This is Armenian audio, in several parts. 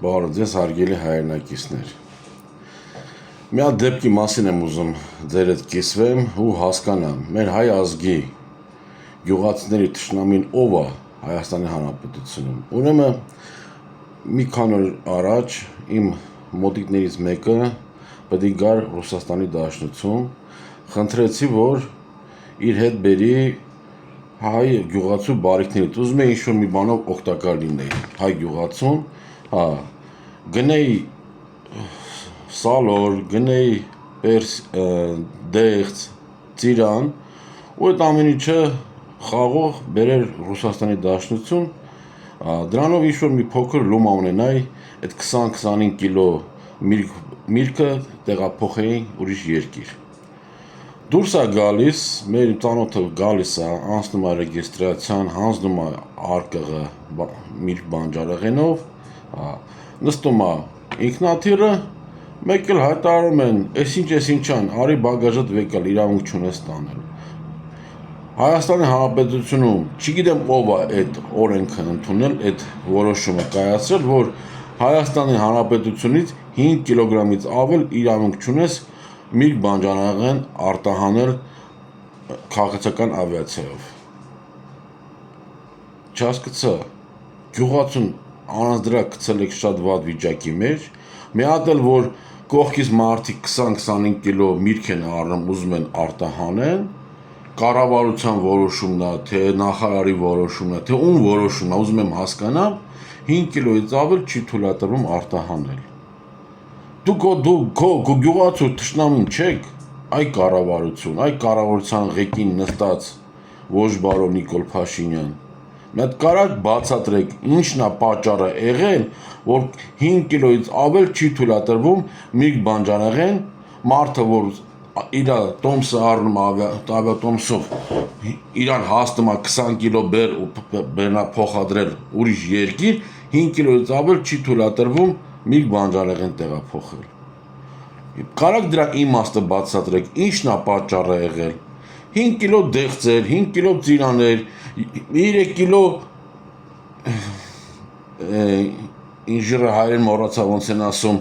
Բարև ձեզ հարգելի հայրենակիցներ։ Մի հատ դեպքի մասին եմ ուզում ձեր հետ կիսվեմ ու հասկանամ մեր հայ ազգի գյուղացիների թշնամին ով է Հայաստանի Հանրապետությունում։ Ուրեմն մի քանի օր առաջ իմ մոտիկներից մեկը պետք է գար Ռուսաստանի Դաշնություն, խնդրեցի, որ իր հետ բերի հայ գյուղացու բարիքներից, ուզում է ինչ-որ մի բանով օգտակար լինեի, հայ գյուղացուն, գնեի սալոր, գնեի դեղց, ծիրան, ու այդ ամեն ինչը խաղող բերեր Ռուսաստանի Դաշնություն, դրանով ինչ-որ մի փոքր լումա ունենայի, այդ 20-25 կիլո միրգը տեղափոխեի ուրիշ երկիր։ Դուրս է գալիս, մեր ծանոթը գալիս է, անցնում է ռեգիստրացիան, հանձնում է արկղը միրգ բանջարեղենով, նստում է ինքնաթիռը, մեկ էլ հայտարարում են, այս ինչան, արի բագաժդ վեկալ, իրավունք չունես տանել։ Հայաստանի Հանրապետությունում չգիտեմ ով է այդ օրենքը ընդունել, այդ որոշումը կայացրել, որ Հայաստանի Հանրապետությունից 5 կիլոգրամից ավել իրավունք չունես միրգ բանջարեղեն արտահանել քաղաքացիական ավիացիայով։ Չհասկացա, գյուղացուն առանց դրա գցել եք շատ վատ վիճակի մեջ, մի հատ էլ որ կողքից մարդիկ 20-25 կիլո միրգ են առնում, ուզում են արտահանեն, կառավարության որոշումն է, թե նախարարի որոշումն է, թե ում որոշումն է, ուզում եմ հասկանալ, 5 կիլոից ավել չի թույլատրվում արտահանել։ Դուք գյուղացու թշնամին չեք, այ կառավարության ղեկին նստած ոչ բարոն Նիկոլ Փաշինյան։ Մի հատ կարաք բացատրեք, ինչն է պատճառը եղել, որ 5 կիլոից ավել չի թույլատրվում միրգ բանջարեղեն, մարդը որ իր տոմսը առնում ավիատոմսով, իրան հասնում է 20 կիլո բեռնա փոխադրել ուրիշ երկիր, 5 կիլոից ավել չի թույլատրվում միրգ բանջարեղեն տեղափոխել։ Կարաք դրա իմաստը բացատրեք, ինչն է պատճառը եղել։ 5 կիլո դեղձեր, 5 կիլո ծիրաներ, 3 կիլո ինժիրը հայերեն մոռացա ոնց են ասում,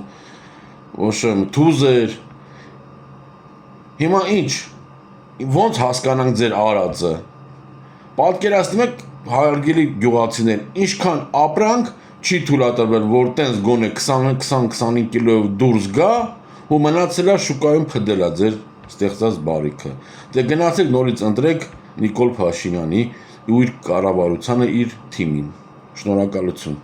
թուզեր։ Հիմա ինչ, ոնց հասկանանք ձեր արածը։ Պատկերացնում եք հարգելի գյուղացիներ, ինչքան ապրանք չի թույլատրվել, որ տենց գոնե 20-25 կիլոյով դուրս գա, ու մնացել է շուկայում փդել է ձեր ստեղծած բարիքը։ Դե գնացեք նորից ընտրեք Նիկոլ Փաշինյանի ու իր կառավարությանը, իր թիմին։ Շնորհակալություն։